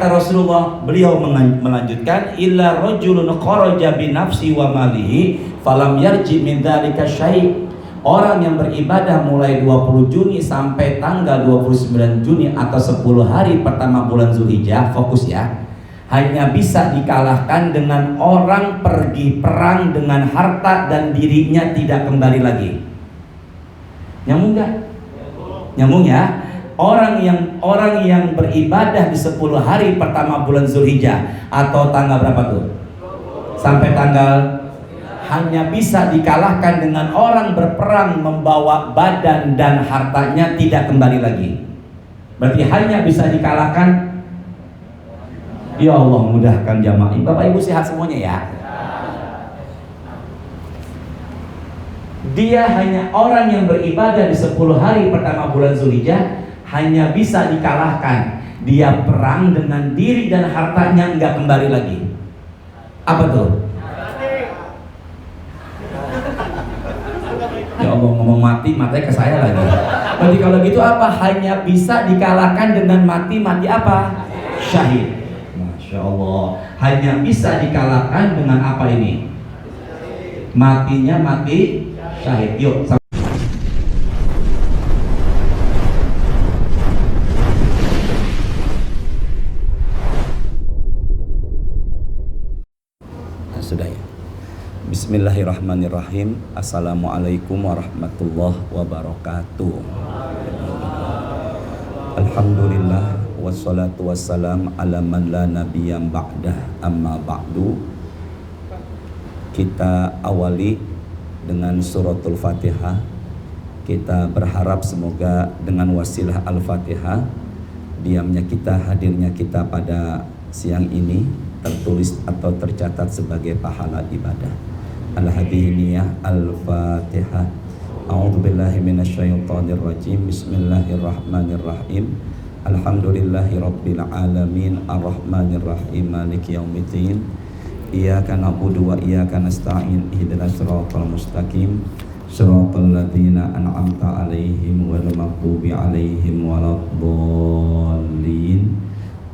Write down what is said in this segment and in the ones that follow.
Rasulullah beliau melanjutkan illa rajulun kharaja bi nafsi wa malihi falam yarji min dzalika syai'. Orang yang beribadah mulai 20 Juni sampai tanggal 29 Juni atau 10 hari pertama bulan Zulhijjah, fokus ya, hanya bisa dikalahkan dengan orang pergi perang dengan harta dan dirinya tidak kembali lagi. Nyambung gak? Nyambung ya? Orang yang beribadah di 10 hari pertama bulan Zulhijjah atau tanggal berapa tuh? Sampai tanggal, hanya bisa dikalahkan dengan orang berperang membawa badan dan hartanya tidak kembali lagi. Berarti hanya bisa dikalahkan. Ya Allah mudahkan jamaah. Bapak Ibu sehat semuanya ya. Dia hanya orang yang beribadah di 10 hari pertama bulan Zulhijjah hanya bisa dikalahkan. Dia perang dengan diri dan hartanya nggak kembali lagi. Apa tuh? Ya Allah ngomong mati, matanya ke saya lagi. Berarti kalau gitu apa? Hanya bisa dikalahkan dengan mati apa? Syahid. Masya Allah. Hanya bisa dikalahkan dengan apa ini? Matinya mati syahid. Yuk. Sudah ya. Bismillahirrahmanirrahim. Assalamualaikum warahmatullahi wabarakatuh. Alhamdulillah wassalatu wassalam ala man la nabiyya ba'dah, amma ba'du. Kita awali dengan suratul Fatihah. Kita berharap semoga dengan wasilah Al-Fatihah, diamnya kita, hadirnya kita pada siang ini tertulis atau tercatat sebagai pahala ibadah. Al-Hadiniyah Al-Fatihah. A'udzubillahi minasyaitonirrajim. Bismillahirrahmanirrahim. Alhamdulillahi rabbil alamin, arrahmanirrahim, maliki yaumiddin. Iyyaka na'budu wa iyyaka nasta'in. Ihdinas siratal mustaqim. Shiratal ladzina an'amta 'alaihim ghairil maghdubi 'alaihim waladdallin.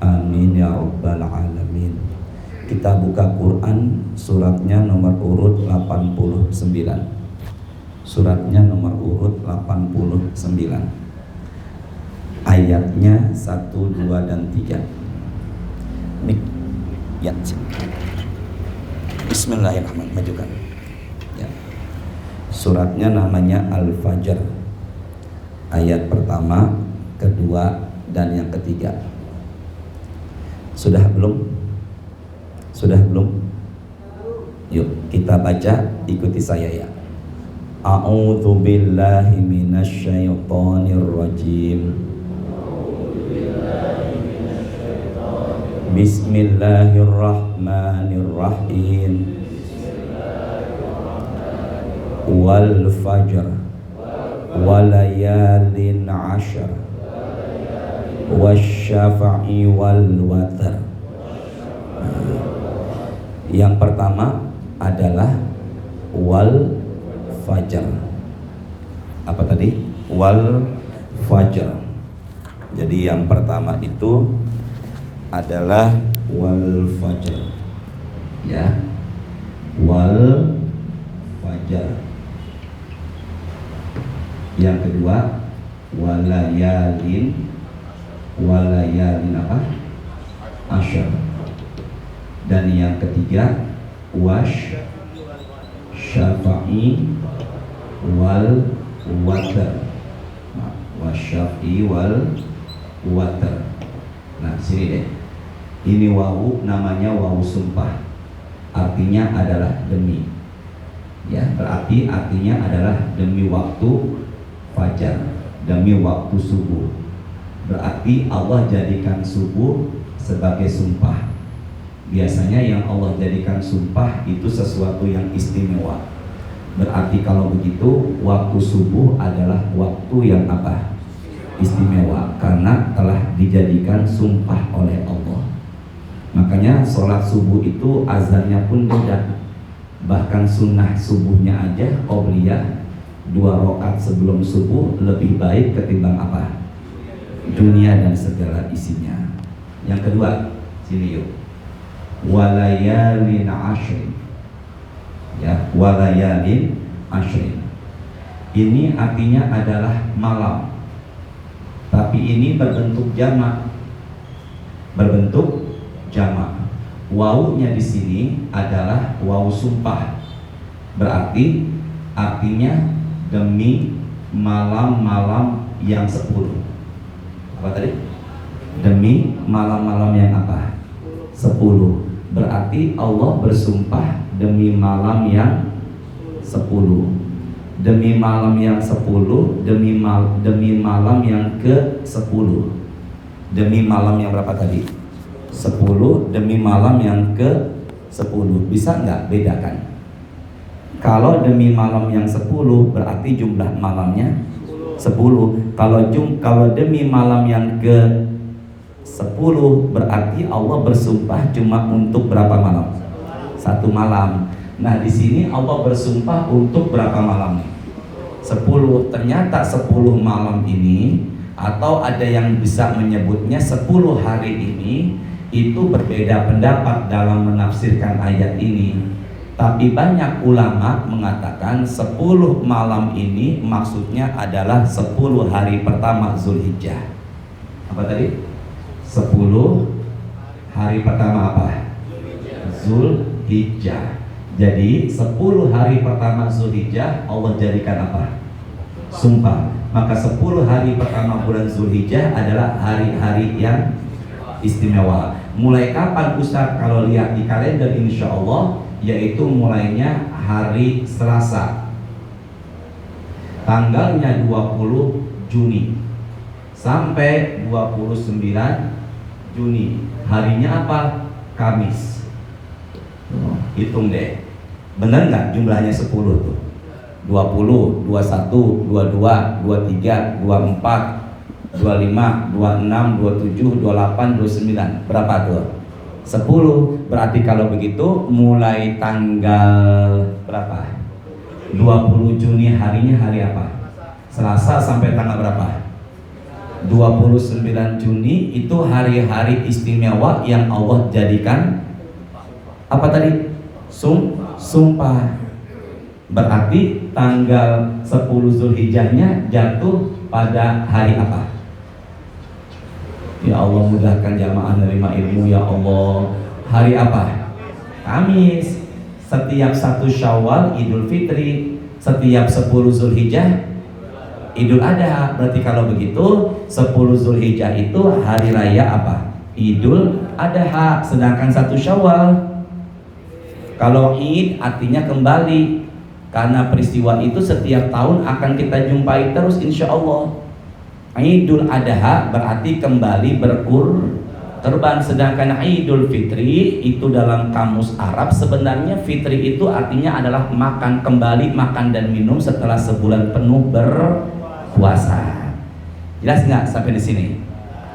Amin ya rabbal alamin. Kita buka Quran, suratnya nomor urut 89. Suratnya nomor urut 89. Ayatnya 1, 2, dan 3. Nih, ya. Bismillahirrahmanirrahim. Majukan. Ya. Suratnya namanya Al-Fajr. Ayat pertama, kedua, dan yang ketiga. Sudah belum? Sudah belum? Yuk kita baca, ikuti saya ya. A'udzu billahi minasyaitonir rajim. Bismillahirrahmanirrahim. Wal fajr walayalin 'ashr wasyafa'i wal watr. Yang pertama adalah wal fajr. Apa tadi? Wal fajr. Jadi yang pertama itu adalah wal fajr. Ya. Wal fajr. Yang kedua walayalin apa? Asyr. Dan yang ketiga wasyafa'i wal watr. Wasyafa'i wal watr. Nah sini deh, ini wawu namanya wawu sumpah, artinya adalah demi. Ya, berarti artinya adalah demi waktu fajar, demi waktu subuh. Berarti Allah jadikan subuh sebagai sumpah. Biasanya yang Allah jadikan sumpah itu sesuatu yang istimewa. Berarti kalau begitu waktu subuh adalah waktu yang apa? Istimewa, karena telah dijadikan sumpah oleh Allah. Makanya sholat subuh itu azannya pun beda. Bahkan sunnah subuhnya aja qobliyah 2 rakaat sebelum subuh lebih baik ketimbang apa? Dunia dan segala isinya. Yang kedua Sini yuk. Walayalin ashrin. Ya, walayalin ashrin. Ini artinya adalah malam. Tapi ini berbentuk jamak. Berbentuk jamak. Wawunya di sini adalah wawu sumpah. Berarti artinya demi malam-malam yang 10. Apa tadi? Demi malam-malam yang apa? 10. Berarti Allah bersumpah demi malam yang 10. Demi malam yang 10, demi malam yang ke-10. Demi malam yang berapa tadi? 10 demi malam yang ke-10. Bisa nggak bedakan? Kalau demi malam yang 10 berarti jumlah malamnya 10. Kalau demi malam yang ke-10 berarti Allah bersumpah cuma untuk berapa malam? 1 malam. Nah, di sini Allah bersumpah untuk berapa malam nih? 10. Ternyata 10 malam ini, atau ada yang bisa menyebutnya 10 hari ini, itu berbeda pendapat dalam menafsirkan ayat ini. Tapi banyak ulama mengatakan 10 malam ini maksudnya adalah 10 hari pertama Zulhijjah. Apa tadi? 10 hari pertama apa? Zulhijjah. Jadi 10 hari pertama Zulhijjah Allah jadikan apa? Sumpah. Maka 10 hari pertama bulan Zulhijjah adalah hari-hari yang istimewa. Mulai kapan Ustaz? Kalau lihat di kalender insya Allah, yaitu mulainya hari Selasa, tanggalnya 20 Juni sampai 29 Juni. Harinya apa? Kamis. Hitung deh, bener nggak jumlahnya 10 tuh? 20, 21, 22, 23, 24, 25, 26, 27, 28, 29. Berapa tuh? 10. Berarti kalau begitu mulai tanggal berapa? 20 Juni harinya hari apa? Selasa sampai tanggal berapa? 29 Juni itu hari-hari istimewa yang Allah jadikan apa tadi? Sumpah. Berarti tanggal 10 Zulhijjahnya jatuh pada hari apa? Ya Allah, mudahkan jamaah menerima ilmu ya Allah. Hari apa? Kamis. Setiap 1 Syawal Idul Fitri, setiap 10 Zulhijjah Idul Adha. Berarti kalau begitu 10 Zulhijjah itu hari raya apa? Idul Adha. Sedangkan 1 Syawal, kalau Id artinya kembali, karena peristiwa itu setiap tahun akan kita jumpai terus insya Allah. Idul Adha berarti kembali berkurban. Sedangkan Idul Fitri itu dalam kamus Arab sebenarnya fitri itu artinya adalah makan kembali, makan dan minum setelah sebulan penuh berpuasa. Jelas nggak sampai di sini?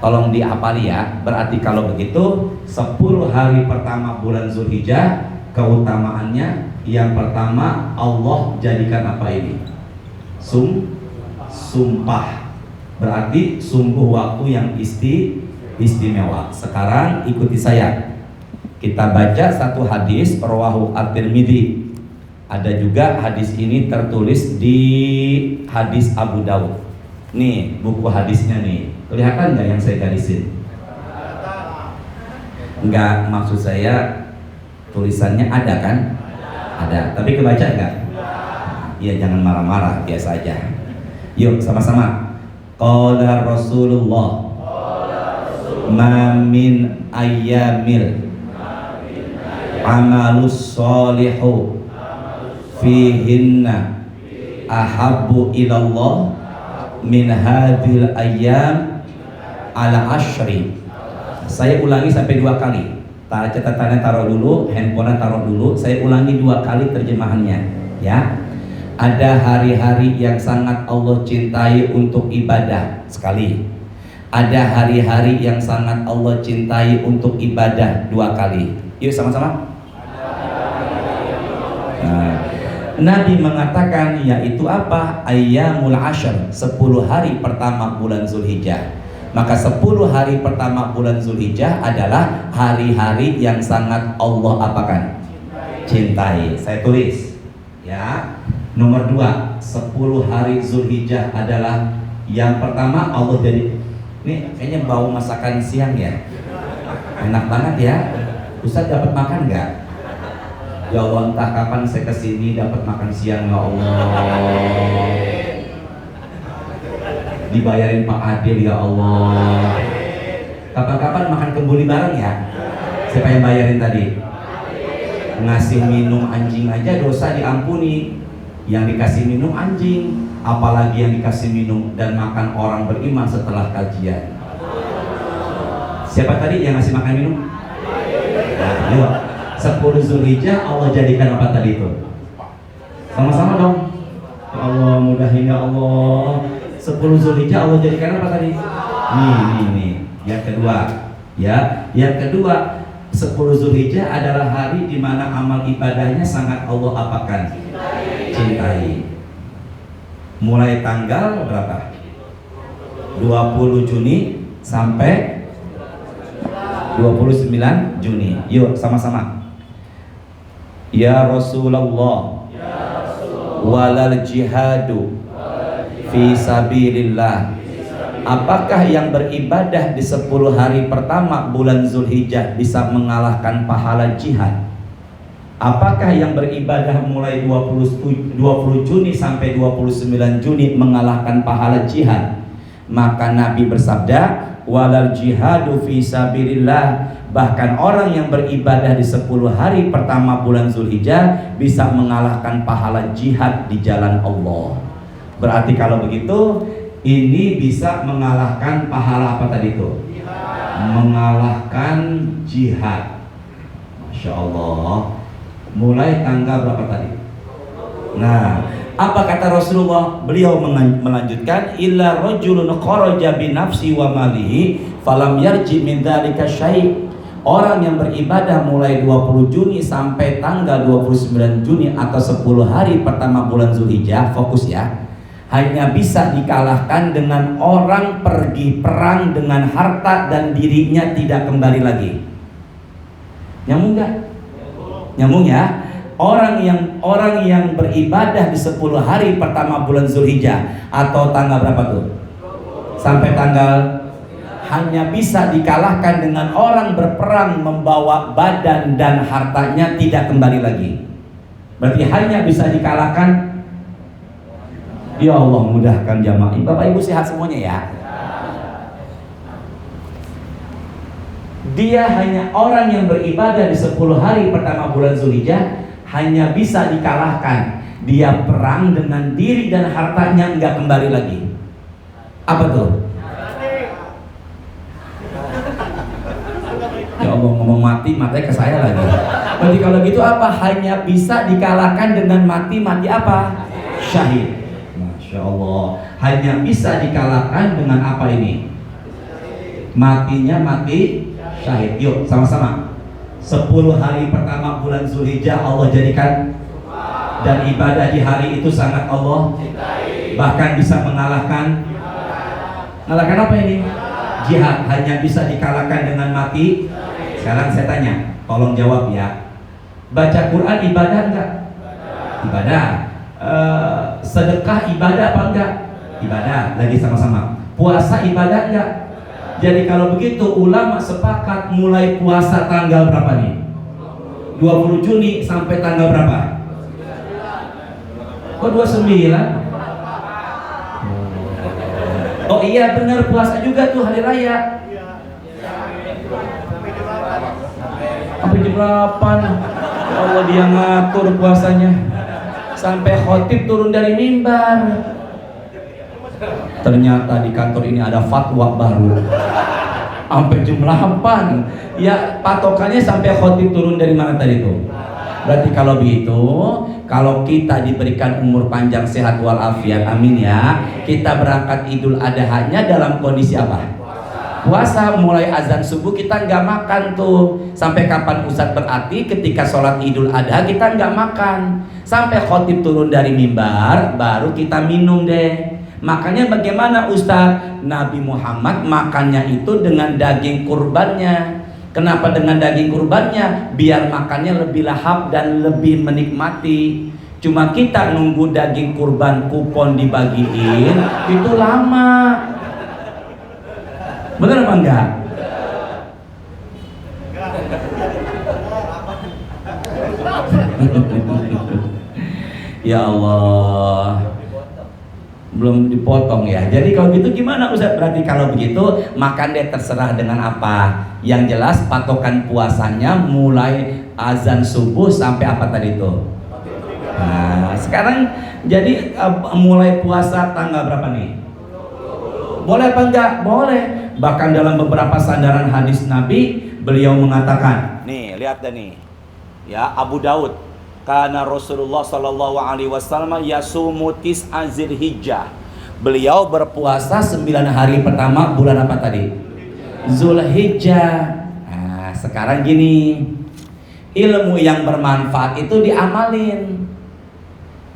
Tolong dihafali ya. Berarti kalau begitu 10 hari pertama bulan Zulhijjah keutamaannya yang pertama Allah jadikan apa ini? Sumpah. Berarti sungguh waktu yang istimewa. Sekarang ikuti saya. Kita baca satu hadis rawahu At-Tirmidzi. Ada juga hadis ini tertulis di hadis Abu Daud. Nih buku hadisnya nih. Kelihatan nggak yang saya garisin? Enggak, maksud saya tulisannya ada kan? Ada. Tapi kebaca nggak? Iya, jangan marah-marah, biasa aja. Yuk sama-sama. Qala Rasulullah ma min ayyamil amalus solihu fihinna ahabbu ilallah min hadhil ayyam ala ashri. Saya ulangi sampai 2 kali. Catatannya taruh dulu, handphone taruh dulu. Saya ulangi 2 kali terjemahannya ya. Ada hari-hari yang sangat Allah cintai untuk ibadah sekali. Ada hari-hari yang sangat Allah cintai untuk ibadah 2 kali. Yuk sama-sama. Nah, Nabi mengatakan yaitu apa? Ayyamul Ashr, 10 hari pertama bulan Zulhijjah. Maka 10 hari pertama bulan Zulhijjah adalah hari-hari yang sangat Allah apakan? Cintai. Saya tulis ya. Nomor 2, 10 hari Zulhijjah adalah yang pertama Allah jadi. Ini kayaknya bau masakan siang ya. Enak banget ya. Ustaz dapat makan nggak? Ya Allah, entah kapan saya kesini dapat makan siang ya Allah. Dibayarin Pak Adil ya Allah. Kapan-kapan makan kembuli bareng ya. Siapa yang bayarin tadi? Ngasih minum anjing aja dosa diampuni. Yang dikasih minum anjing, apalagi yang dikasih minum dan makan orang beriman setelah kajian. Siapa tadi yang ngasih makan minum? Nah, yuk. 10 Zulhijjah Allah jadikan apa tadi itu? Sama-sama dong. Ya Allah, mudahin ya Allah. 10 Zulhijjah Allah jadikan apa tadi? Nih. Yang kedua, ya. Yang kedua, 10 Zulhijjah adalah hari di mana amal ibadahnya sangat Allah apakan? Cintai. Mulai tanggal berapa? 20 Juni sampai 29 Juni. Yuk sama-sama. Ya Rasulullah, walal jihadu fi sabilillah. Apakah yang beribadah di 10 hari pertama bulan Zulhijjah bisa mengalahkan pahala jihad? Apakah yang beribadah mulai 20 Juni sampai 29 Juni mengalahkan pahala jihad? Maka Nabi bersabda, walal jihadu fi sabilillah. Bahkan orang yang beribadah di 10 hari pertama bulan Zulhijjah bisa mengalahkan pahala jihad di jalan Allah. Berarti kalau begitu, ini bisa mengalahkan pahala apa tadi itu? Mengalahkan jihad. Masya Allah. Mulai tanggal berapa tadi? Nah, apa kata Rasulullah? Beliau melanjutkan, illa rajulun kharaja bi nafsi wa malihi falam yarji min dzalika syai'. Orang yang beribadah mulai 20 Juni sampai tanggal 29 Juni atau 10 hari pertama bulan Zulhijjah, fokus ya, hanya bisa dikalahkan dengan orang pergi perang dengan harta dan dirinya tidak kembali lagi. Nyambung nggak? Nyambung ya? Orang yang beribadah di 10 hari pertama bulan Zulhijjah atau tanggal berapa tuh? Sampai tanggal, hanya bisa dikalahkan dengan orang berperang membawa badan dan hartanya tidak kembali lagi. Berarti hanya bisa dikalahkan. Ya Allah, mudahkan jamaah. Bapak Ibu sehat semuanya ya. Dia hanya orang yang beribadah di 10 hari pertama bulan Zulhijjah hanya bisa dikalahkan. Dia perang dengan diri dan hartanya enggak kembali lagi. Apa tuh? Ya Allah, ngomong mati, matanya ke saya lagi. Berarti kalau gitu apa? Hanya bisa dikalahkan dengan mati apa? Syahid. Masya Allah. Hanya bisa dikalahkan dengan apa ini? Matinya mati syahid. Yuk sama-sama. 10 hari pertama bulan Zulhijjah Allah jadikan, dan ibadah di hari itu sangat Allah bahkan bisa mengalahkan apa ini? Jihad. Hanya bisa dikalahkan dengan mati. Sekarang saya tanya, tolong jawab ya. Baca Quran ibadah enggak? Ibadah. Sedekah ibadah apa enggak? Ibadah. Lagi sama-sama. Puasa ibadah enggak? Jadi kalau begitu ulama sepakat mulai puasa tanggal berapa nih? 20 Juni sampai tanggal berapa? Oh 29. Oh iya benar, puasa juga tuh hari raya. Sampai jam 8. Allah, dia ngatur puasanya. Sampai khotib turun dari mimbar. Ternyata di kantor ini ada fatwa baru. Sampai jam 8. Ya patokannya sampai khotib turun dari mana tadi itu? Berarti kalau begitu, kalau kita diberikan umur panjang sehat walafiat, amin ya, kita berangkat Idul Adha-nya dalam kondisi apa? Puasa. Mulai azan subuh kita nggak makan tuh. Sampai kapan Ustadz? Berarti ketika sholat Idul Adha kita nggak makan sampai khotib turun dari mimbar, baru kita minum deh. Makanya bagaimana Ustaz? Nabi Muhammad makannya itu dengan daging kurbannya. Kenapa dengan daging kurbannya? Biar makannya lebih lahap dan lebih menikmati. Cuma kita nunggu daging kurban kupon dibagiin itu lama. Bener apa enggak? Ya Allah, belum dipotong ya. Jadi kalau gitu gimana Ustaz? Berarti kalau begitu makan deh terserah dengan apa. Yang jelas patokan puasanya mulai azan subuh sampai apa tadi itu. Nah sekarang jadi mulai puasa tanggal berapa nih? Boleh apa enggak? Boleh. Bahkan dalam beberapa sandaran hadis Nabi beliau mengatakan, nih lihat dah nih ya, Abu Daud, karena Rasulullah Shallallahu Alaihi Wasallam yasumu tis'a Dzulhijjah. Beliau berpuasa 9 hari pertama bulan apa tadi? Zulhijjah. Nah, sekarang gini, ilmu yang bermanfaat itu diamalin.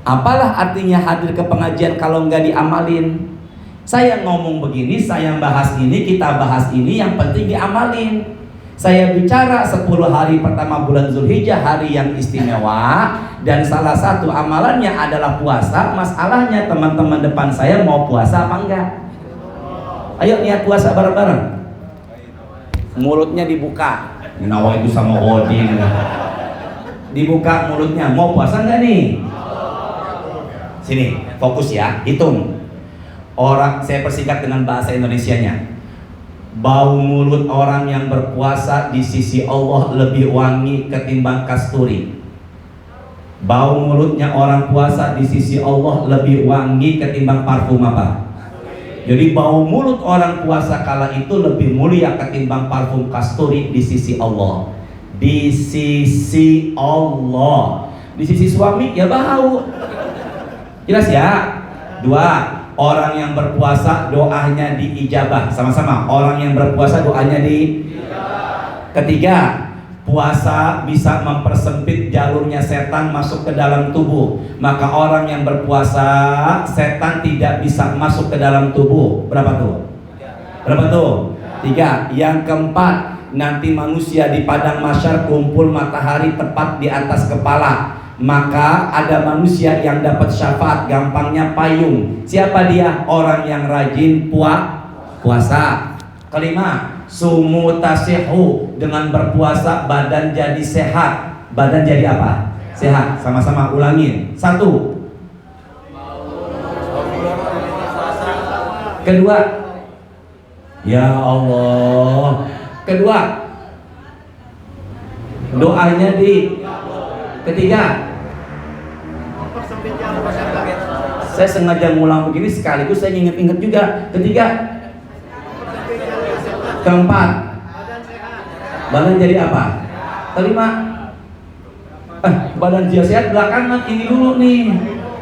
Apalah artinya hadir ke pengajian kalau nggak diamalin? Saya ngomong begini, saya bahas ini, kita bahas ini, yang penting diamalin. Saya bicara 10 hari pertama bulan Zulhijjah, hari yang istimewa, dan salah satu amalannya adalah puasa. Masalahnya teman-teman depan saya mau puasa apa enggak? Ayo niat puasa bareng-bareng. Mulutnya dibuka. Nawa itu sama Odin. Dibuka mulutnya. Mau puasa enggak nih? Sini, fokus ya, hitung. Orang, saya persingkat dengan bahasa Indonesianya. Bau mulut orang yang berpuasa di sisi Allah lebih wangi ketimbang kasturi. Bau mulutnya orang puasa di sisi Allah lebih wangi ketimbang parfum apa? Jadi bau mulut orang puasa kala itu lebih mulia ketimbang parfum kasturi di sisi Allah. Di sisi Allah. Di sisi suami ya bau. Jelas ya? 2. Orang yang berpuasa doanya diijabah. Sama-sama, orang yang berpuasa doanya diijabah. 3. Puasa bisa mempersempit jalurnya setan masuk ke dalam tubuh. Maka orang yang berpuasa, setan tidak bisa masuk ke dalam tubuh. Berapa tuh? Berapa tuh? 3. Yang keempat, nanti manusia di padang mahsyar kumpul matahari tepat di atas kepala. Maka ada manusia yang dapat syafaat, gampangnya payung. Siapa dia? Orang yang rajin puasa. 5. Sumu tasihu, dengan berpuasa badan jadi sehat. Badan jadi apa? Sehat. Sama-sama ulangin. 1. Kedua. Ya Allah. Kedua. Doanya di. Ketiga, saya sengaja ngulang begini sekaligus saya inget-inget juga. Ketiga. Keempat, badan jadi apa? Kelima, badan dia sehat belakangan. Ini dulu nih,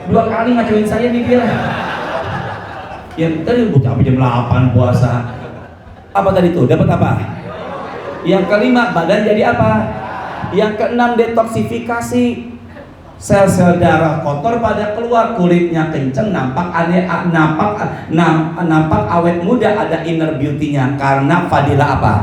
2 kali ngacuin saya nih dia. Yang tadi butuh jam 8 puasa. Apa tadi tuh? Dapat apa? Yang kelima, badan jadi apa? Yang keenam, detoksifikasi. Sel-sel darah kotor pada keluar, kulitnya kenceng, nampak awet muda, ada inner beauty-nya karena fadilah apa?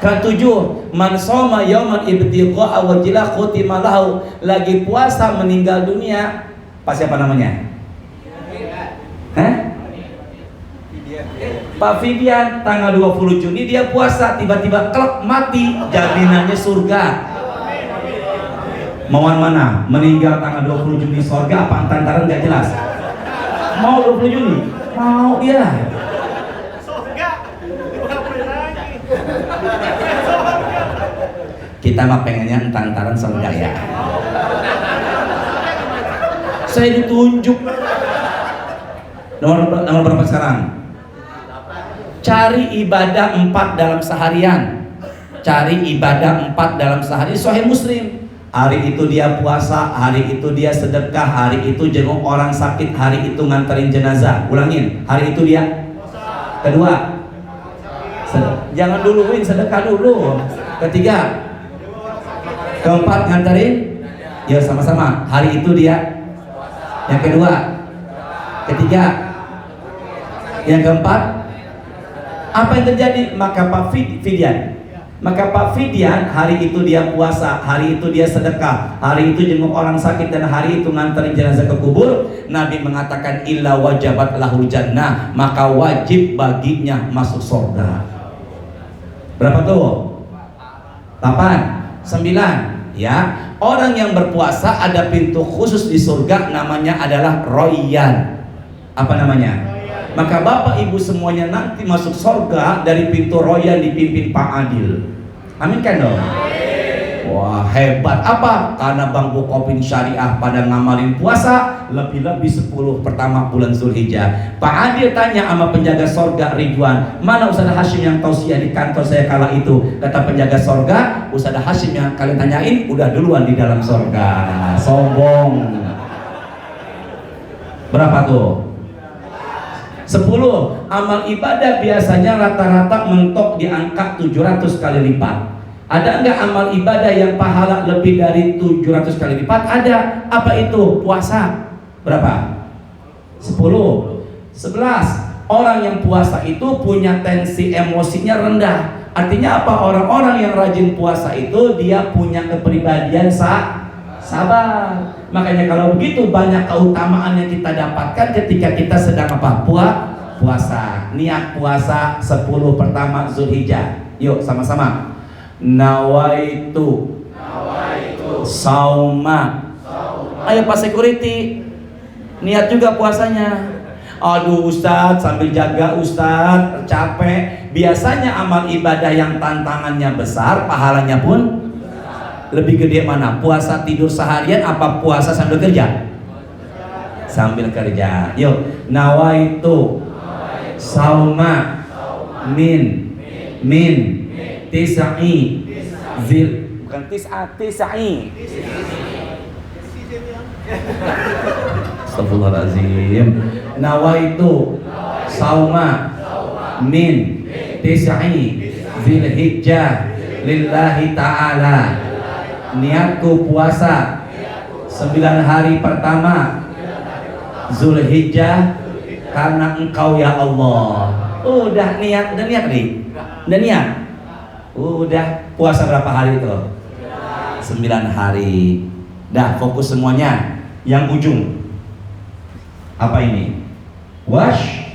Ketujuh, man shoma yauman ibtigha'a wajhihi khutima lahu. Lagi puasa meninggal dunia. Pak siapa namanya? Pak Fidian, tanggal 20 Juni dia puasa, tiba-tiba klek mati, jaminannya surga. Mauan mana? Meninggal tanggal 20 Juni surga apa antaran nggak jelas. Mau 20 Juni? Mau dia. Kita mah pengennya antaran surga ya. Saya ditunjuk. Nomor berapa sekarang? Cari ibadah 4 dalam seharian. Cari ibadah 4 dalam sehari. Sahih Muslim. Hari itu dia puasa, hari itu dia sedekah, hari itu jenguk orang sakit, hari itu nganterin jenazah. Ulangin, hari itu dia. Kedua, jangan duluin, sedekah dulu. Ketiga, keempat nganterin. Ya sama-sama. Hari itu dia. Yang kedua, ketiga, Yang keempat, apa yang terjadi? Maka Pak Fidyan, maka Pak Fidyan hari itu dia puasa, hari itu dia sedekah, hari itu jenguk orang sakit, dan hari itu nganterin jenazah ke kubur. Nabi mengatakan illa wajabat lahul jannah, maka wajib baginya masuk surga. Berapa tuh? 8, 9. Ya, orang yang berpuasa ada pintu khusus di surga, namanya adalah Royan. Apa namanya? Maka Bapak Ibu semuanya nanti masuk surga dari pintu Royan dipimpin Pak Adil. Amin kan dong? Wah, hebat. Apa? Karena Bang Bukopin Syariah pada ngamalin puasa lebih-lebih 10 pertama bulan Zulhijjah. Pak Adil tanya sama penjaga surga Ridwan, mana Ustaz Hashim yang tausiah di kantor saya kala itu? Kata penjaga surga, Ustaz Hashim yang kalian tanyain udah duluan di dalam surga. Sombong. Berapa tuh? 10. Amal ibadah biasanya rata-rata mentok di angka 700 kali lipat. Ada enggak amal ibadah yang pahala lebih dari 700 kali lipat? Ada. Apa itu? Puasa. Berapa? 10. 11. Orang yang puasa itu punya tensi emosinya rendah. Artinya apa? Orang-orang yang rajin puasa itu dia punya kepribadian sabar. Makanya kalau begitu banyak keutamaan yang kita dapatkan ketika kita sedang apa? Puasa. Niat puasa 10 pertama Zulhijjah. Yuk sama-sama. Nawaitu sauma. Ayo Pak Security, niat juga puasanya. Aduh Ustadz, sambil jaga Ustadz, capek. Biasanya amal ibadah yang tantangannya besar, pahalanya pun lebih gede mana? Puasa tidur seharian apa puasa sambil kerja? Sambil kerja. Yuk, nawaitu sauma min tisai zil, bukan tisai. Astagfirullahaladzim. Nawaitu sauma min tisai Zulhijjah lillahi ta'ala. Niatku puasa 9 hari pertama Zulhijjah karena Engkau ya Allah. Udah niat nih. Udah niat. Udah puasa berapa hari itu? 9 hari. Dah fokus semuanya. Yang ujung apa ini? Wash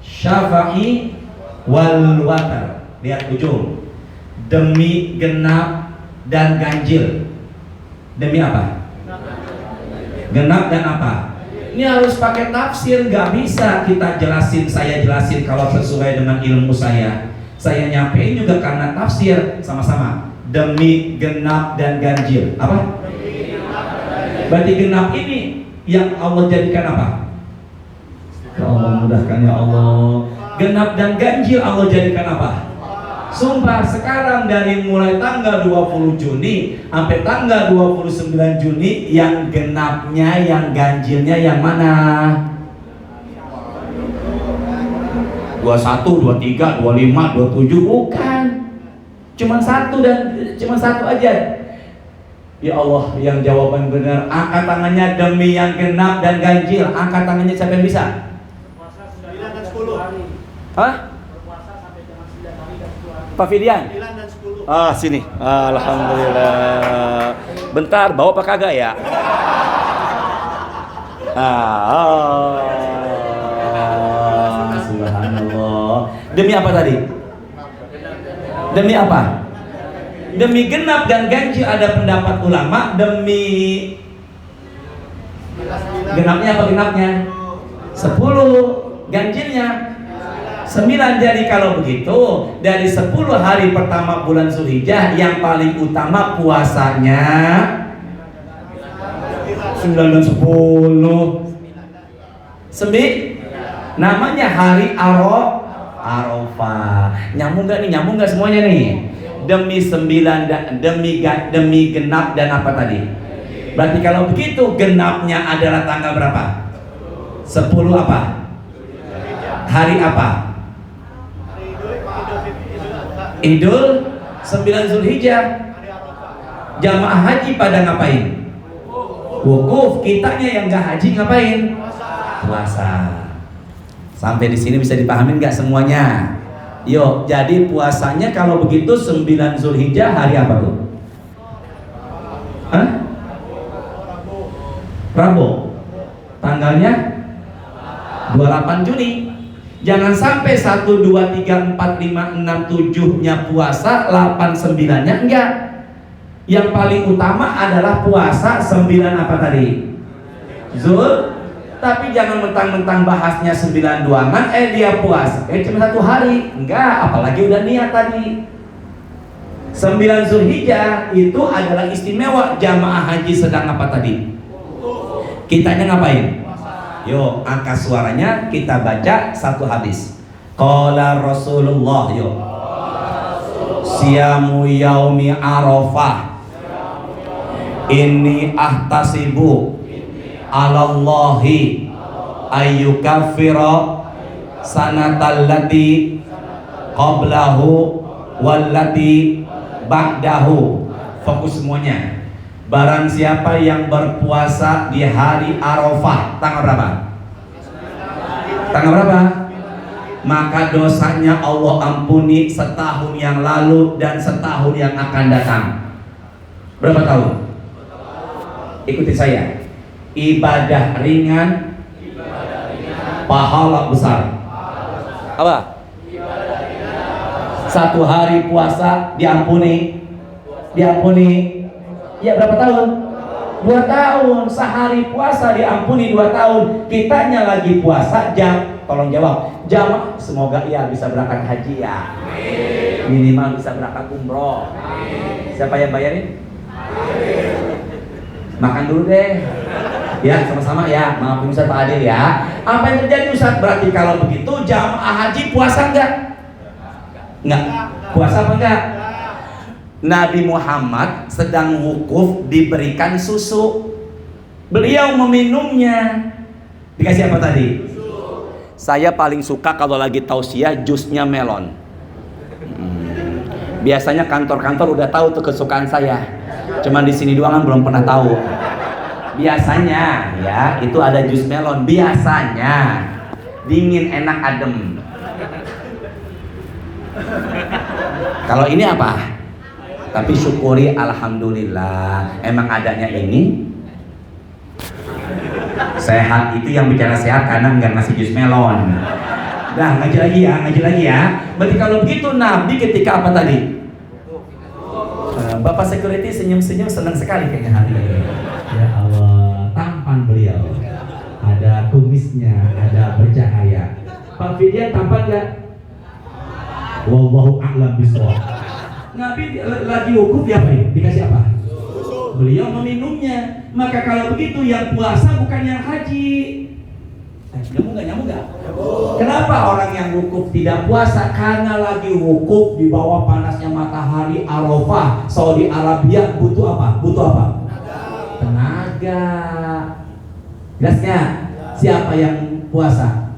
syafa'i wal watar. Lihat ujung. Demi genap dan ganjil. Demi apa? Genap dan apa? Ini harus pakai tafsir, nggak bisa kita jelasin, saya jelasin kalau sesuai dengan ilmu saya. Saya nyampein juga karena tafsir. Sama-sama. Demi genap dan ganjil. Apa? Berarti genap ini yang Allah jadikan apa? Ya Allah mudahkan ya Allah. Genap dan ganjil Allah jadikan apa? Sumpah sekarang dari mulai tanggal 20 Juni sampai tanggal 29 Juni yang genapnya, yang ganjilnya yang mana? 21, 23, 25, 27 bukan. Cuma satu aja. Ya Allah, yang jawaban benar. Angkat tangannya demi yang genap dan ganjil. Angkat tangannya siapa yang bisa? 9 dan 10 hari. Hah? Pak Fidian? 9 dan 10. Ah, sini. Alhamdulillah. Bentar, bawa apa kagak ya? Subhanallah. Demi apa tadi? Demi apa? Demi genap dan ganjil. Ada pendapat ulama demi genapnya apa genapnya? 10, ganjilnya 9. Jadi kalau begitu dari 10 hari pertama bulan Zulhijjah yang paling utama puasanya 9 dan 10. Namanya hari Arafah. Nyambung gak nih? Nyambung gak semuanya nih? Demi 9 demi genap dan apa tadi? Berarti kalau begitu genapnya adalah tanggal berapa? 10 apa? Hari apa? Idul 9 Zulhijjah. Jamaah haji pada ngapain? Wukuf. Kitanya yang gak haji ngapain? Puasa. Sampai di sini bisa dipahamin nggak semuanya? Yuk, jadi puasanya kalau begitu 9 Zulhijjah hari apa tuh? Hah? Rabu. Tanggalnya 28 Juni. Jangan sampai 1, 2, 3, 4, 5, 6, 7-nya puasa, 8, 9-nya enggak. Yang paling utama adalah puasa 9 apa tadi? Zul. Tapi jangan mentang-mentang bahasnya 9 duangan, dia puasa cuma 1 hari. Enggak, apalagi udah niat tadi. 9 Zulhijjah itu adalah istimewa. Jamaah haji sedang apa tadi? Kitanya ngapain? Yuk, angkat suaranya, kita baca satu hadis. Qala Rasulullah, yuk. Siyamu yaumi Arafah. Inni ahtasibu alallahi ayyukaffira sanatallati qablahu wallati ba'dahu. Fokus semuanya. Barang siapa yang berpuasa di hari Arafah, tanggal berapa? Tanggal berapa? Maka dosanya Allah ampuni setahun yang lalu dan setahun yang akan datang. Berapa tahun? Ikuti saya. Ibadah ringan, pahala besar. Apa? 1 hari puasa diampuni. Ya berapa tahun? 2 tahun. Sehari puasa diampuni 2 tahun. Kitanya lagi puasa tolong jawab. Semoga ya bisa berangkat haji ya. Minimal bisa berangkat umroh. Siapa yang bayarin? Makan dulu deh. Ya sama-sama ya. Maafin Ustaz Pak Adil ya. Apa yang terjadi Ustaz? Berarti kalau begitu jamaah haji puasa enggak? Enggak. Puasa apa enggak? Nabi Muhammad sedang wukuf diberikan susu. Beliau meminumnya. Dikasih apa tadi? Saya paling suka kalau lagi tausiah jusnya melon. Biasanya kantor-kantor udah tahu tuh kesukaan saya. Cuman di sini doang kan belum pernah tahu. Biasanya ya itu ada jus melon. Biasanya dingin, enak, adem. Kalau ini apa? Tapi syukuri alhamdulillah. Emang adanya ini sehat. Itu yang bicara sehat karena nggak ngasih jus melon. Nah ngaji lagi ya. Berarti kalau begitu Nabi ketika apa tadi? Bapak security senyum-senyum senang sekali kayaknya hari ini. Ya Allah, tampan beliau. Ada kumisnya, ada bercahaya. Pak Fidian tampan nggak? Wallahu a'lam bishawab. Nabi lagi wukuf diapain? Dikasih apa? Beliau meminumnya. Maka kalau begitu yang puasa bukan yang haji. Nyambung gak? Kenapa orang yang wukuf tidak puasa? Karena lagi wukuf di bawah panasnya matahari Arafah, Saudi Arabia. Butuh apa? Tenaga. Jelasnya? Siapa yang puasa?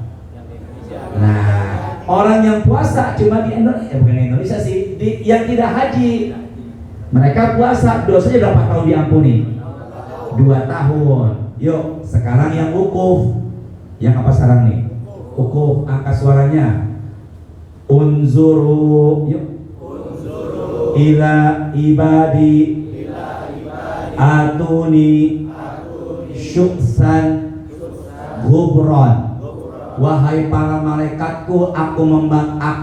Nah, orang yang puasa cuma di Indonesia, bukan Indonesia sih, yang tidak haji. Mereka puasa, dosanya berapa tahun diampuni? 2 tahun. Yuk, sekarang yang wukuf. Yang apa sekarang nih? Wukuf, angkat suaranya. Unzuru, yuk. Ila ibadi atuni syuksan gubron. Wahai para malaikatku, aku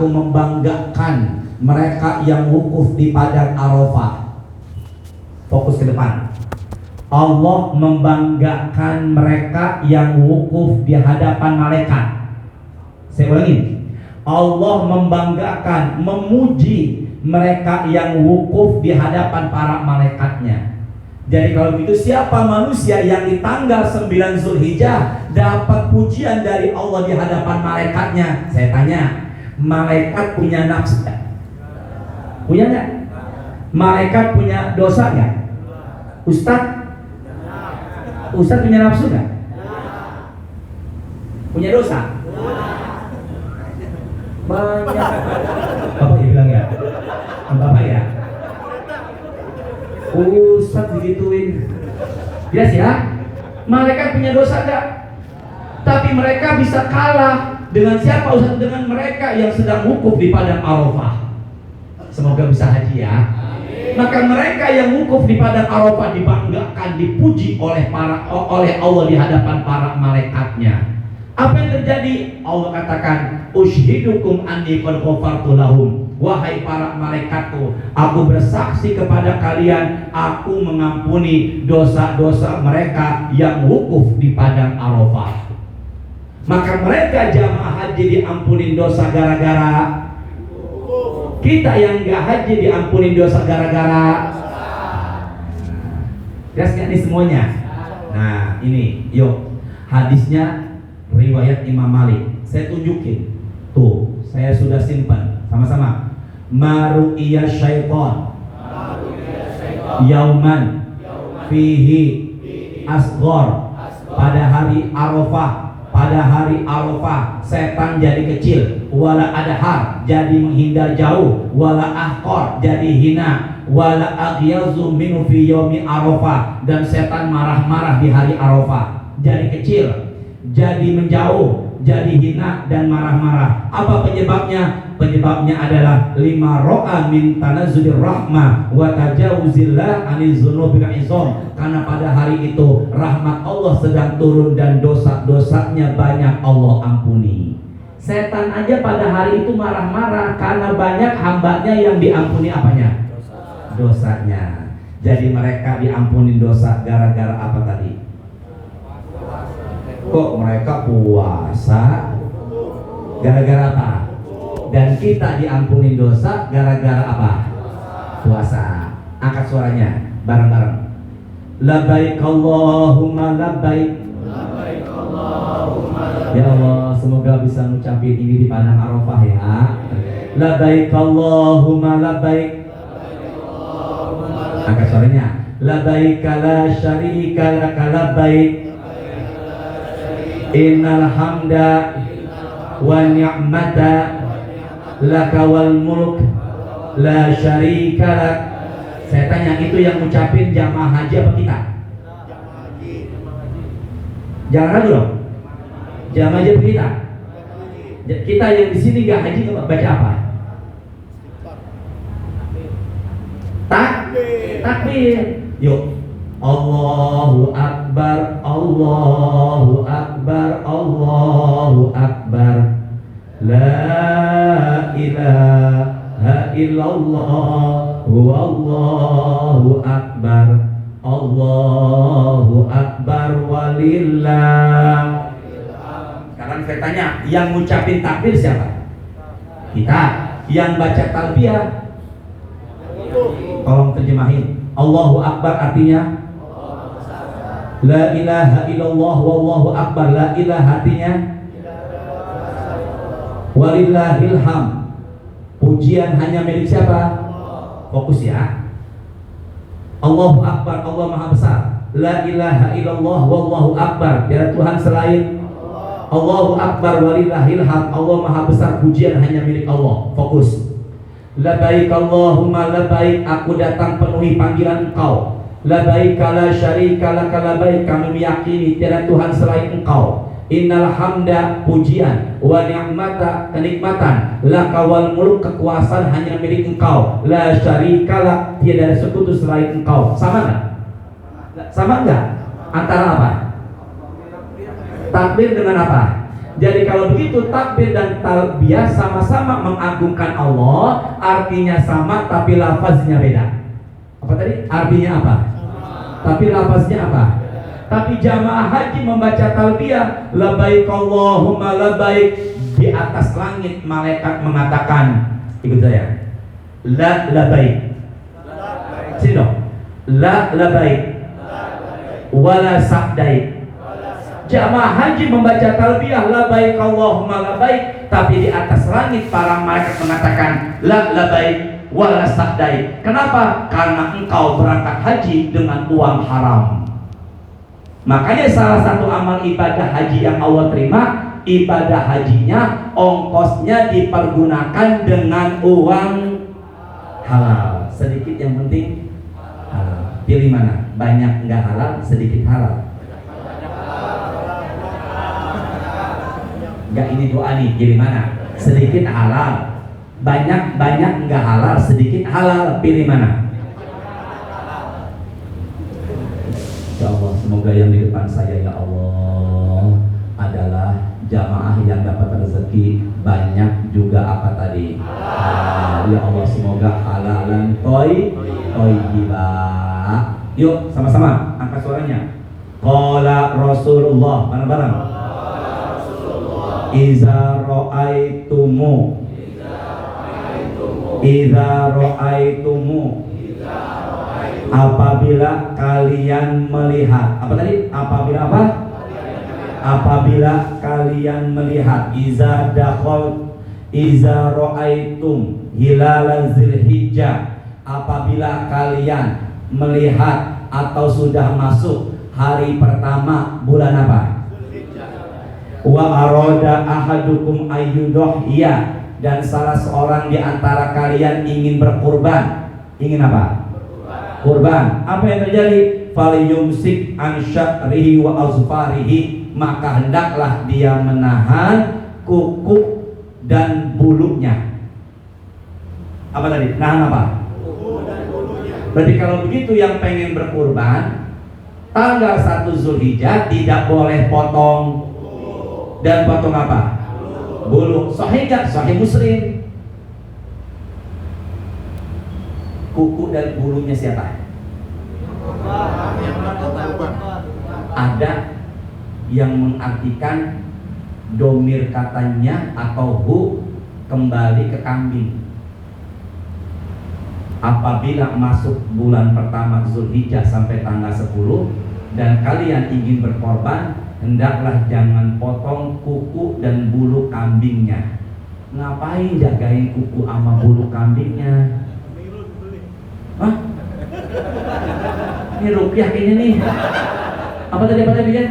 membanggakan mereka yang wukuf di padang Arafah. Fokus ke depan. Allah membanggakan mereka yang wukuf di hadapan malaikat. Saya ulangi. Allah membanggakan, memuji mereka yang wukuf di hadapan para malaikatnya. Jadi kalau begitu, siapa manusia yang di tanggal 9 Zulhijjah dapat pujian dari Allah di hadapan malaikatnya? Saya tanya, malaikat punya nafsu gak? Punya gak? Malaikat punya dosa gak? Ustadz punya nafsu gak? Punya dosa? Banyak. Bapak ya bilang ya? Bapak ya? Ustadz digituin. Jelas ya? Malaikat punya dosa gak? Tapi mereka bisa kalah Dengan siapa Ustaz? Dengan mereka yang sedang wukuf di padang Arafah. Semoga bisa haji ya. Maka mereka yang wukuf di padang Arafah dibanggakan, dipuji oleh Allah di hadapan para malaikatnya. Apa yang terjadi? Allah katakan, "Ushidukum anni qad ghafartu lahum." Wahai para malaikatku, aku bersaksi kepada kalian, aku mengampuni dosa-dosa mereka yang wukuf di padang Arafah. Maka mereka jamaah haji diampuni dosa gara-gara. Kita yang gak haji diampuni dosa gara-gara. Jelas gak nih semuanya? Nah ini, yuk, hadisnya riwayat Imam Malik. Saya tunjukin. Tuh, saya sudah simpan. Sama-sama. Maru'iyah syaitan yauman fihi asghar. Pada hari Arafah, setan jadi kecil, wala adhar jadi menghindar jauh, wala ahqar jadi hina, wala aghyazu minu fi yaumi Arafah, dan setan marah-marah di hari Arafah, jadi kecil, jadi menjauh, jadi hina dan marah-marah. Apa penyebabnya? Penyebabnya adalah lima ro'a min tanazzulir rahmah wa tajawuzillah aniz dzunubil izam. Karena pada hari itu rahmat Allah sedang turun dan dosa-dosanya banyak Allah ampuni. Setan aja pada hari itu marah-marah karena banyak hambanya yang diampuni apanya? Dosanya. Jadi mereka diampuni dosa gara-gara apa tadi? Kok mereka puasa? Gara-gara apa? Dan kita diampuni dosa gara-gara apa? Puasa. Angkat suaranya bareng-bareng. Labbaik Allahumma labbaik. Ya Allah, semoga bisa ngucapin ini di padang Arafah ya. Labbaik Allahumma labbaik. Angkat suaranya. Labbaik la syarika lak labbaik. Innal hamda wa ni'mata laka wal mulk la syarika lak. Saya tanya, itu yang ngucapin jamaah haji apa kita? Jangan ragu dong. Jamaah haji apa kita? Kita yang di sini gak haji baca apa? Takbir. Yuk. Allahu Akbar, Allahu Akbar, Allahu Akbar. La ilaha illallah, wallahu akbar, Allahu akbar walillah. Sekarang saya tanya, yang ngucapin takbir siapa? Kita. Yang baca talbiyah, tolong terjemahin. Allahu akbar artinya la ilaha illallah, wallahu akbar. La ilaha artinya walillahil ham. Pujian hanya milik siapa? Fokus ya. Allahu akbar, Allah maha besar. La ilaha illallah, wallahu akbar. Tiada Tuhan selain Allahu akbar walillahil ham. Allah maha besar, pujian hanya milik Allah. Fokus. Labbaik Allahumma labbaik. Aku datang penuhi panggilan Engkau. Labbaik la syarika lak labbaik. Kami meyakini tiada Tuhan selain Engkau. Innal hamda, pujian, wa ni'mata, kenikmatan, laka wal mulk, kekuasaan hanya milik Engkau. La syarika lak, tiada sekutu selain Engkau. Sama enggak? Sama enggak? Antara apa? Takbir dengan apa? Jadi kalau begitu takbir dan talbiyah sama-sama mengagungkan Allah, artinya sama tapi lafaznya beda. Apa tadi? Artinya apa? Tapi lafaznya apa? Tapi jamaah haji membaca talbiyah labbaik Allahumma labbaik. Di atas langit malaikat mengatakan, ikut saya, la labbaik. Sini dong. La labbaik wala sa'daik. Jamaah haji membaca talbiyah labbaik Allahumma labbaik, tapi di atas langit para malaikat mengatakan la labbaik wala sa'daik. Kenapa? Karena engkau berangkat haji dengan uang haram. Makanya salah satu amal ibadah haji yang Allah terima, ibadah hajinya, ongkosnya dipergunakan dengan uang halal. Sedikit yang penting halal. Pilih mana? Banyak enggak halal, sedikit halal. Enggak, ini doa nih, pilih mana? Sedikit halal, banyak enggak halal, sedikit halal, pilih mana? Ya Allah, semoga yang di depan saya ya Allah adalah jamaah yang dapat rezeki banyak juga apa tadi? Halal. Ya Allah, semoga halalan thayyibah. Yuk sama-sama angkat suaranya. Qala Rasulullah, bareng-bareng. Iza ra'aitumu apabila kalian melihat apa tadi? Apabila apa? Apabila kalian melihat iza ra'aitum hilal Zulhijjah, apabila kalian melihat atau sudah masuk hari pertama bulan apa? Wa arada ahadukum ayyudhiyya, dan salah seorang di antara kalian ingin berkurban. Ingin apa? Kurban. Apa yang terjadi? Falyumsik an sya'rihi wa azfarihi, maka hendaklah dia menahan kuku dan bulunya. Apa tadi? Nahan apa? Berarti kalau begitu yang pengen berkurban tanggal 1 Zulhijjah tidak boleh potong. Dan potong apa? Bulu. Sahih gak? Sahih Muslim. Kuku dan bulunya siapa? Ada yang mengartikan domir katanya atau hu kembali ke kambing. Apabila masuk bulan pertama Zulhijjah sampai tanggal 10 dan kalian ingin berkorban, hendaklah jangan potong kuku dan bulu kambingnya. Ngapain jagain kuku sama bulu kambingnya? Hah? Ini rupiah kayaknya nih. Apa tadi ya?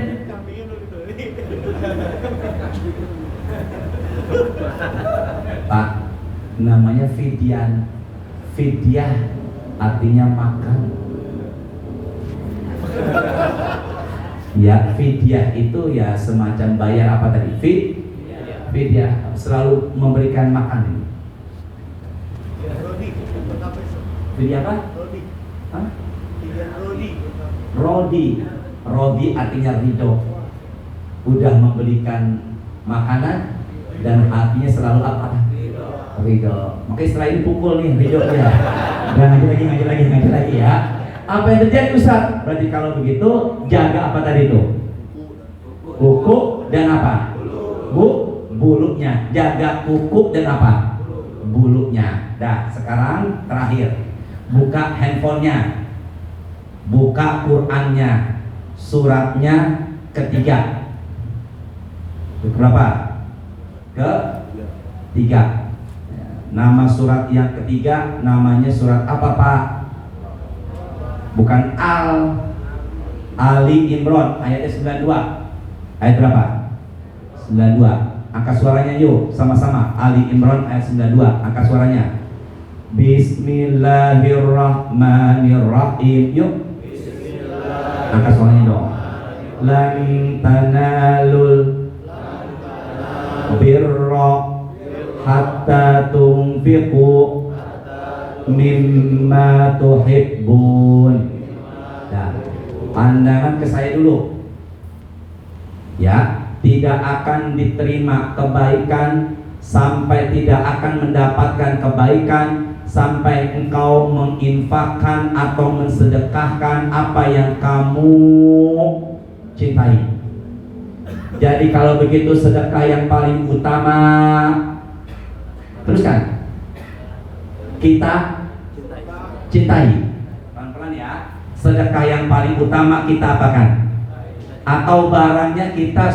Pak, namanya fidyah artinya makan. Ya, fidyah itu ya semacam bayar apa tadi? Fidyah selalu memberikan makan. Fidyah apa? Hah? Rodi artinya ridho. Udah memberikan makanan dan hatinya selalu apa? Ridho. Makanya setelah ini pukul nih ridhonya. Dan ngaji lagi ya. Apa yang terjadi Ustaz? Berarti kalau begitu jaga apa tadi itu? Kuku dan apa? Bulunya. Jaga kuku dan apa? Bulunya. Dah, sekarang terakhir. Buka handphonenya. Buka Qur'annya. Suratnya ketiga. Berapa? Ketiga. Nama surat yang ketiga namanya surat apa Pak? Bukan Ali Imran ayatnya 92. Ayat berapa? 92. Angkat suaranya yuk sama-sama. Ali Imran ayat 92. Angkat suaranya. Bismillahirrahmanirrahim. Yuk. Angkat suaranya dong. Lan tanalul birra hatta tunfiqu mimma tuhibbun. Nah, pandangan ke saya dulu. Ya, tidak akan diterima kebaikan sampai tidak akan mendapatkan kebaikan sampai engkau menginfakkan atau mensedekahkan apa yang kamu cintai. Jadi kalau begitu sedekah yang paling utama, teruskan, kita cintai. Pelan-pelan ya. Sedekah yang paling utama kita apakan? Atau barangnya kita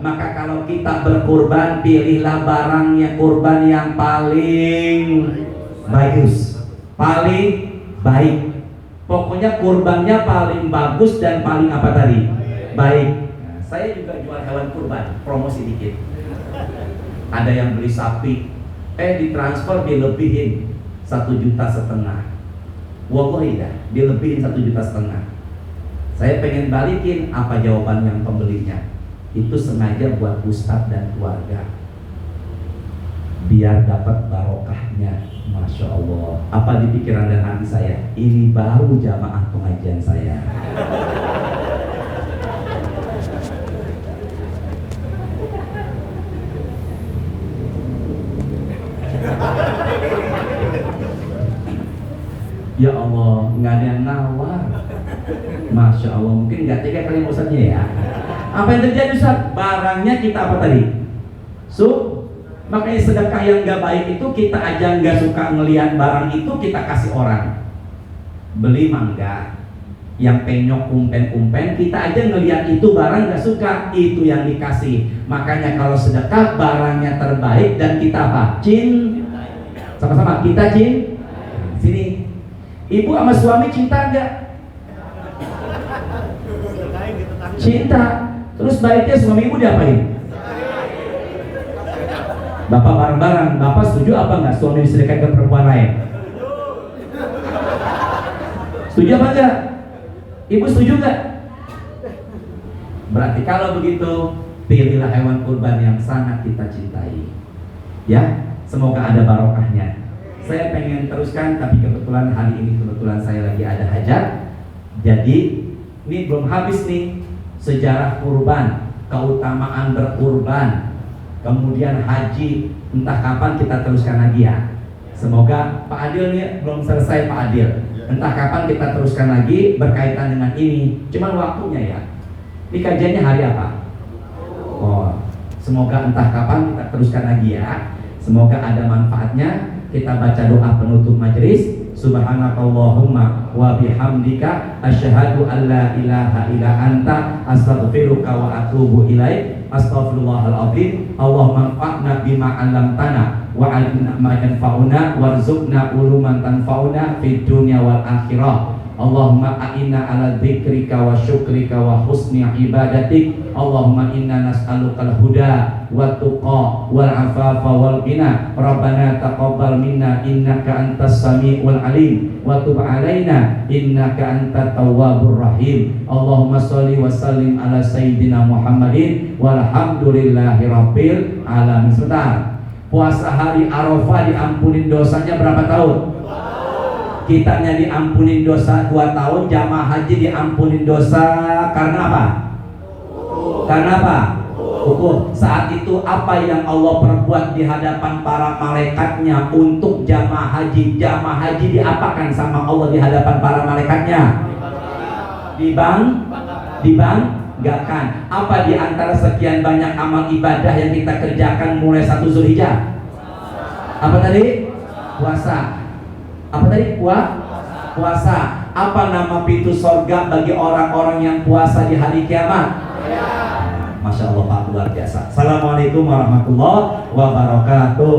maka kalau kita berkurban, pilihlah barangnya kurban yang paling bagus, paling baik. Pokoknya kurbannya paling bagus dan paling apa tadi? Baik. Nah, saya juga jual hewan kurban, promosi dikit. Ada yang beli sapi, ditransfer dilebihin 1,5 juta. Wallahi dah, dilebihin 1,5 juta. Saya pengen balikin, apa jawaban yang pembelinya? itu sengaja buat ustadz dan keluarga biar dapat barokahnya. Masya Allah, apa di pikiran dan hati saya, ini baru jamaah pengajian saya. Ya Allah, nggak ada yang nawar. Masya Allah, mungkin nggak tega kali Ustaznya ya. Apa yang terjadi Ustaz? Barangnya kita apa tadi? Makanya sedekah yang nggak baik itu kita aja nggak suka ngelihat barang itu kita kasih orang. Beli mangga, yang penyok kumpen-kumpen, kita aja ngelihat itu barang nggak suka, itu yang dikasih. Makanya kalau sedekah barangnya terbaik dan kita apa? Sama-sama kita Sini, ibu sama suami cinta nggak? Cinta. Terus baiknya suami ibu diapain? Bapak bareng-bareng, bapak setuju apa nggak suami disedekahkan ke perempuan lain? Setuju apa enggak? Ibu setuju nggak? Berarti kalau begitu, pilihlah hewan kurban yang sangat kita cintai. Ya, semoga ada barokahnya. Saya pengen teruskan, tapi kebetulan hari ini kebetulan saya lagi ada hajat. Jadi, ini belum habis nih sejarah kurban, keutamaan berkurban, kemudian haji. Entah kapan kita teruskan lagi ya. Semoga Pak Adil nih belum selesai Pak Adil. Entah kapan kita teruskan lagi berkaitan dengan ini. Cuman waktunya ya. Ini kajiannya hari apa? Oh, semoga entah kapan kita teruskan lagi ya. Semoga ada manfaatnya. Kita baca doa penutup majelis. Subhanakallahumma wa bihamdika asyhadu an la ilaha illa anta astaghfiruka wa atubu ilaik. Astaghfirullahaladzim. Allahumma anfa'na bima 'allamtana wa 'allimna ma yanfa'una warzuqna uluman tanfa'una fid dunya wal akhirah. Allahumma a'inna ala dzikrika wa syukrika wa husni ibadatik. Allahumma inna nas'alukal huda wa tuqa wal afafa wal ghina. Rabbana taqabbal minna innaka antas samiul alim wa tub alaina innaka antat tawwabur rahim. Allahumma shalli wa sallim ala sayyidina Muhammadin walhamdulillahi rabbil alamin. Sebentar. Puasa hari Arafah diampunin dosanya berapa tahun? Kitanya diampunin dosa 2 tahun, jamaah haji diampunin dosa karena apa? Karena apa? Hukum. Saat itu apa yang Allah perbuat di hadapan para malaikatnya untuk jamaah haji? Jamaah haji diapakan sama Allah di hadapan para malaikatnya? Dibanggakan. Apa di antara sekian banyak amal ibadah yang kita kerjakan mulai 1 Zulhijjah? Apa tadi? Puasa. Apa tadi? Puasa. Apa nama pintu sorga bagi orang-orang yang puasa di hari kiamat? Masya Allah Pak, luar biasa. Assalamualaikum warahmatullahi wabarakatuh.